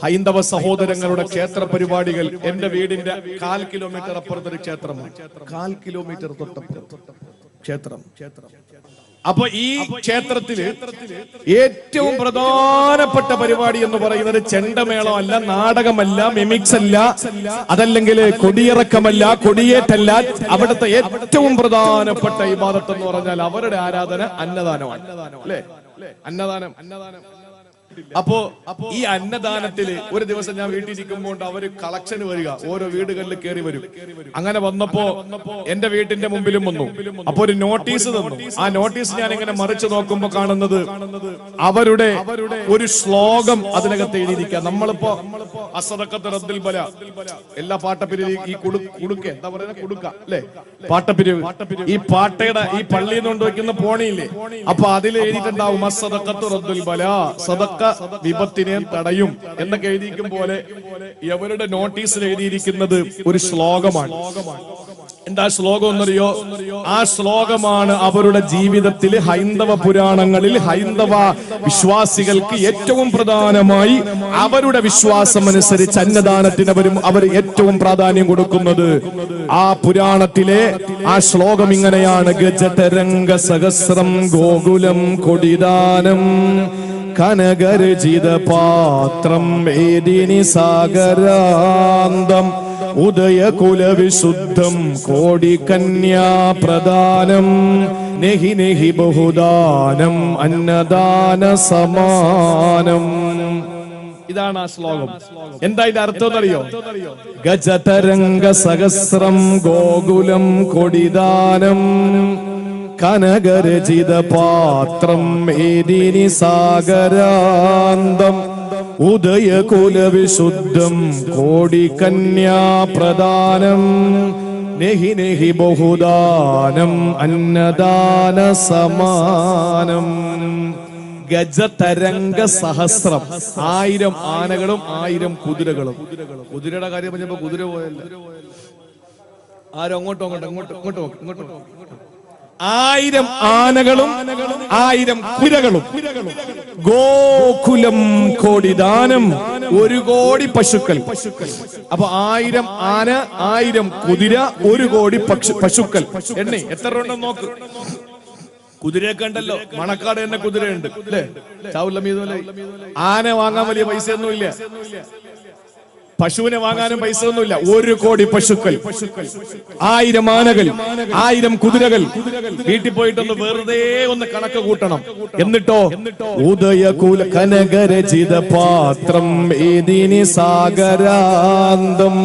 ഹൈന്ദവ സഹോദരങ്ങളുടെ ക്ഷേത്ര പരിപാടികൾ എന്റെ വീടിന്റെ 1/4 കിലോമീറ്റർ അപ്പുറത്തൊരു ക്ഷേത്രമാണ്. 1/4 കിലോമീറ്റർ തൊട്ടപ്പുറത്ത് ക്ഷേത്രം. അപ്പൊ ഈ ക്ഷേത്രത്തില് ഏറ്റവും പ്രധാനപ്പെട്ട പരിപാടി എന്ന് പറയുന്നത് ചെണ്ടമേളം അല്ല, നാടകമല്ല, മിമിക്സ് അല്ല, അതല്ലെങ്കിൽ കൊടിയിറക്കമല്ല, കൊടിയേറ്റല്ല. അവിടുത്തെ ഏറ്റവും പ്രധാനപ്പെട്ട ഇബാദത്ത് എന്ന് പറഞ്ഞാൽ അവരുടെ ആരാധന അന്നദാനമാണ്. അല്ലേ? അന്നദാനം. അപ്പോ ഈ അന്നദാനത്തില് ഒരു ദിവസം ഞാൻ വീട്ടിലിരിക്കുമ്പോൾ അവര് കളക്ഷന് വരിക, ഓരോ വീടുകളിൽ കയറി വരും. അങ്ങനെ വന്നപ്പോ എന്റെ വീട്ടിന്റെ മുമ്പിലും വന്നു. അപ്പൊ ഒരു നോട്ടീസ് തന്നു. ആ നോട്ടീസ് ഞാൻ ഇങ്ങനെ മറിച്ച് നോക്കുമ്പോ കാണുന്നത് അവരുടെ ഒരു ശ്ലോകം അതിനകത്ത് എഴുതിയിരിക്കുക. നമ്മളിപ്പോ അസദഖത്ത് റദ്ദുൽ ബല, എല്ലാ പാട്ടപ്പിരിവ്, ഈ കുടുക്ക എന്താ പറയുക, കുടുക്ക അല്ലെ, പാട്ടപ്പിരിവ്, ഈ പാട്ടയുടെ ഈ പള്ളിയിൽ നിന്ന് കൊണ്ടുവയ്ക്കുന്ന പോണിയില്ലേ, അപ്പൊ അതിൽ എഴുതിയിട്ടുണ്ടാവും അസദഖത്ത് റദ്ദുൽ ബല, സദഖ വിപത്തിനെ തടയും എന്നൊക്കെ എഴുതിയിരിക്കും പോലെ ഇവരുടെ നോട്ടീസിൽ എഴുതിയിരിക്കുന്നത് ഒരു ശ്ലോകമാണ്. എന്താ ശ്ലോകം എന്നറിയോ? ആ ശ്ലോകമാണ് അവരുടെ ജീവിതത്തിൽ, ഹൈന്ദവ പുരാണങ്ങളിൽ ഹൈന്ദവ വിശ്വാസികൾക്ക് ഏറ്റവും പ്രധാനമായി അവരുടെ വിശ്വാസം അനുസരിച്ച് അന്നദാനത്തിന് അവർ ഏറ്റവും പ്രാധാന്യം കൊടുക്കുന്നത്. ആ പുരാണത്തിലെ ആ ശ്ലോകം ഇങ്ങനെയാണ്: ഗജതരംഗ സഹസ്രം ഗോകുലം കൊടിദാനം കനകരചിത പാത്രം വേദിനി സാഗരാന്തം ഉദയകുലവിശുദ്ധം കോടികന്യാ പ്രദാനം നെഹി നെഹി ബഹുദാനം അന്നദാന സമാനം. ഇതാണ് ആ ശ്ലോകം. എന്താ ഇതിന്റെ അർത്ഥം എന്നറിയോ? ഗജതരംഗ സഹസ്രം ഗോകുലം കൊടിദാനം കനകരചിത പാത്രം ഏദിനി സാഗരാന്തം ഉദയകുലവിശുദ്ധം കോടികന്യാ പ്രദാനം നെഹി നെഹി ബഹുദാനം അന്നദാന സമാനം. ഗജതരംഗ സഹസ്രം, 1000 ആനകളും 1000 കുതിരകളും. കുതിരയുടെ കാര്യം പറഞ്ഞപ്പോ കുതിര പോയല്ല, ആരും അങ്ങോട്ടോ 1000 ആനകളും 1000 കുതിരകളും. ഗോകുലം കോടിദാനം, 1 കോടി പശുക്കൾ. അപ്പൊ 1000 ആന, 1000 കുതിര, 1 കോടി പശുക്കൾ. എണ്ണി എത്ര ഉണ്ടെന്ന് നോക്ക്. കുതിരയൊക്കെ ഉണ്ടല്ലോ, മണക്കാട് തന്നെ കുതിരയുണ്ട് അല്ലേ? ആന വാങ്ങാൻ വലിയ പൈസ ഒന്നുമില്ല, പശുവിനെ വാങ്ങാനും പൈസ ഒന്നുമില്ല. 1 കോടി പശുക്കൾ, 1000 ആനകൾ, 1000 കുതിരകൾ. വീട്ടിൽ പോയിട്ടൊന്ന് വെറുതെ ഒന്ന് കണക്ക് കൂട്ടണം. എന്നിട്ടോ ഉദയകുല കനകരചിത പാത്രം ഏദിനി സാഗരാന്തം.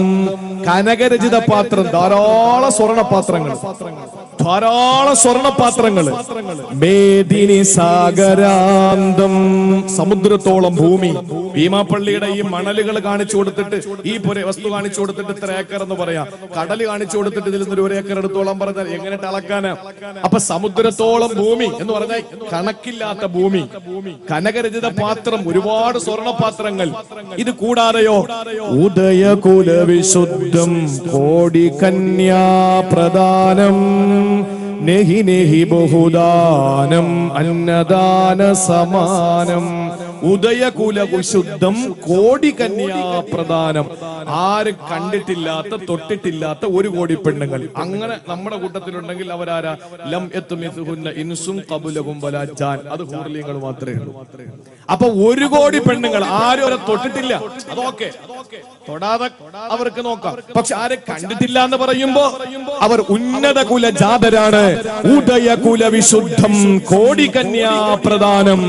കനകരചിത പാത്രം, ധാരാളം സ്വർണപാത്രങ്ങൾ. മേദിനി സാഗരാന്തം, സമുദ്രത്തോളം ഭൂമി. ഭീമാപ്പള്ളിയുടെ ഈ മണലുകൾ കാണിച്ചു കൊടുത്തിട്ട്, ഈ വസ്തു കാണിച്ചു കൊടുത്തിട്ട് ഇത്ര ഏക്കർ എന്ന് പറയാം. കടല് കാണിച്ചു കൊടുത്തിട്ട് ഇതിൽ നിന്ന് 1 ഏക്കർ എടുത്തോളം പറഞ്ഞാൽ എങ്ങനെ അളക്കാന്? അപ്പൊ സമുദ്രത്തോളം ഭൂമി എന്ന് പറഞ്ഞാൽ കണക്കില്ലാത്ത ഭൂമി. കനകരചിത പാത്രം, ഒരുപാട് സ്വർണപാത്രങ്ങൾ. ഇത് കൂടാതെയോ ഉദയകുല വിശുദ്ധം കോടികന്യാ പ്രദാനം നെഹി നെഹി ബഹുദാനം അന്നദാന സമാനം. ഉദയകുല വിശുദ്ധം കോടികന്യാ പ്രദാനം. ആരും കണ്ടിട്ടില്ലാത്ത, തൊട്ടിട്ടില്ലാത്ത 1 കോടി പെണ്ണുങ്ങൾ. അങ്ങനെ നമ്മുടെ കൂട്ടത്തിലുണ്ടെങ്കിൽ അവരാരാ? ലം യത്മിസുഹുന്ന ഇൻസും ഖബലഹും വലാ ജാൻ. അത് ഹൂർലിങ്ങൾ മാത്രമേ ഉള്ളൂ. അപ്പൊ 1 കോടി പെണ്ണുങ്ങൾ, ആരും അവരെ തൊട്ടിട്ടില്ല, അതൊക്കെ തൊടാതെ അവർക്ക് നോക്കാം. പക്ഷെ ആരെ കണ്ടിട്ടില്ല എന്ന് പറയുമ്പോ അവർ ഉന്നത കുല ജാതരാണ്. ഉദയകുല വിശുദ്ധം കോടികന്യാ പ്രദാനം.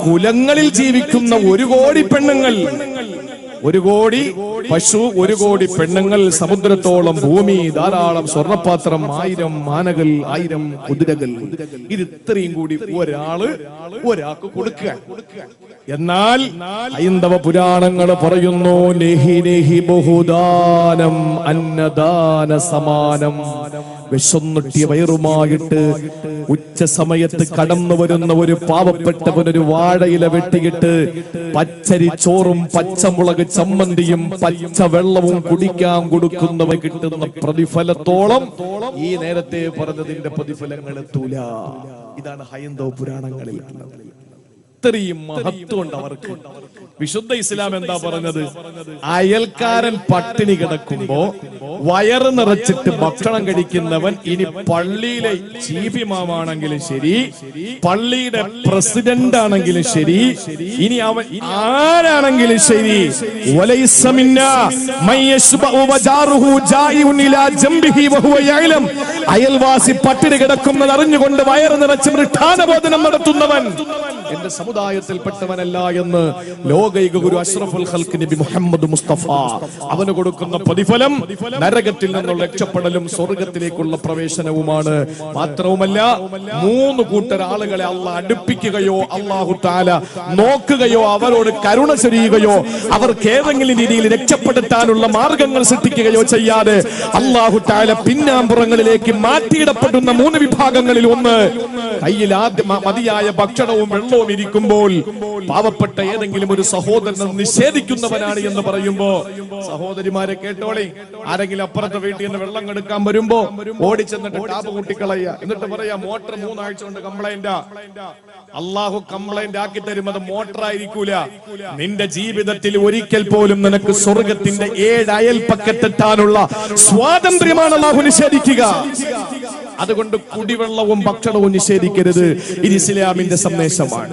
കുലങ്ങളിൽ ജീവിക്കുന്ന 1 കോടി പെണ്ണുങ്ങൾ, 1 കോടി പശു, 1 കോടി പെണ്ണുങ്ങൾ, സമുദ്രത്തോളം ഭൂമി, ധാരാളം സ്വർണപാത്രം, 1000 ആനകൾ, 1000 കുതിരകൾ. ഇത് ഇത്രയും കൂടി ഒരാൾക്ക് കൊടുക്കുക. എന്നാൽ ഹൈന്ദവ പുരാണങ്ങൾ പറയുന്നു നെഹി നെഹി ബഹുദാനം അന്നദാന സമാനം. വിശന്നിട്ടിയ വയറുമായിട്ട് ഉച്ച സമയത്ത് കടന്നു വരുന്ന ഒരു പാവപ്പെട്ടവനൊരു വാഴയില വെട്ടിയിട്ട് പച്ചരി ചോറും പച്ചമുളക് ചമ്മന്തിയും പച്ച വെള്ളവും കുടിക്കാൻ കൊടുക്കുന്നവ കിട്ടുന്ന പ്രതിഫലത്തോളം ഈ നേരത്തെ പറഞ്ഞതിന്റെ പ്രതിഫലങ്ങൾ എത്തൂല. ഇതാണ് ഹൈന്ദവ പുരാണങ്ങളിൽ. ഇത്രയും മഹത്വമുണ്ട് അവർക്ക്. വിശുദ്ധ ഇസ്ലാം എന്താ പറഞ്ഞത്? അയൽക്കാരൻ പട്ടിണി കിടക്കുമ്പോ വയറ് നിറച്ചിട്ട് ഭക്ഷണം കഴിക്കുന്നവൻ ഇനി പള്ളിയിലെ ചീഫ് ഇമാമാണെങ്കിലും ശരി, പള്ളിയുടെ പ്രസിഡന്റ് ആണെങ്കിലും ശരി, ഇനി അവൻ ആരാണെങ്കിലും ശരി, അയൽവാസി പട്ടിണി കിടക്കുന്നത് അറിഞ്ഞുകൊണ്ട് വയറ് നിറച്ച് മൃഷ്ടാനബോധനം നടത്തുന്നവൻ എന്റെ സമുദായത്തിൽപ്പെട്ടവനല്ല എന്ന് ലോകൈക ഗുരു അഷ്റഫുൽ ഖൽഖ് നബി മുഹമ്മദ് മുസ്തഫ അവന് കൊടുക്കുന്ന പ്രതിഫലം നരകത്തിൽ നിന്നുള്ള രക്ഷപ്പെടലും സ്വർഗത്തിലേക്കുള്ള പ്രവേശനവുമാണ്. മാത്രവുമല്ല, 3 കൂട്ടർ ആളുകളെ അള്ളാഹ് അടുപ്പിക്കുകയോ അല്ലാഹു തആല നോക്കുകയോ അവരോട് കരുണ ചൊരിയുകയോ അവർക്ക് ഏതെങ്കിലും രീതിയിൽ രക്ഷപ്പെടുത്താനുള്ള മാർഗങ്ങൾ സൃഷ്ടിക്കുകയോ ചെയ്യാതെ അല്ലാഹു തആല പിന്നാമ്പുറങ്ങളിലേക്ക് മാറ്റിയിടപ്പെടുന്ന 3 വിഭാഗങ്ങളിൽ ഒന്ന്, കയ്യിൽ ആദ്യം മതിയായ ഭക്ഷണവും വെള്ളവും ഇരിക്കുമ്പോൾ പാവപ്പെട്ട ഏതെങ്കിലും ഒരു സഹോദരനെ നിഷേധിക്കുന്നവനാണ് എന്ന് പറയുമ്പോ, സഹോദരിമാരെ കേട്ടോളെ, ആരെങ്കിലും അപ്പുറത്തെ വീട്ടിൽ നിന്ന് വെള്ളം എടുക്കാൻ വരുമ്പോ ഓടിച്ചെന്നിട്ട് ടാപ്പ് കൂട്ടിക്കളയുക, എന്നിട്ട് പറയാ മോട്ടർ 3 ആഴ്ച കൊണ്ട് കംപ്ലൈന്റ്. അള്ളാഹു കംപ്ലൈന്റ് ആക്കി തരും, അത് മോട്ടർ ആയിരിക്കൂല. നിന്റെ ജീവിതത്തിൽ ഒരിക്കൽ പോലും നിനക്ക് സ്വർഗത്തിന്റെ 7 അയൽപ്പക്കത്തെത്താനുള്ള സ്വാതന്ത്ര്യമാണ് അള്ളാഹു നിഷേധിക്കുക. അതുകൊണ്ട് കുടിവെള്ളവും ഭക്ഷണവും നിഷേധിക്കരുത്. ഇത് ഇസ്ലാമിന്റെ സന്ദേശമാണ്.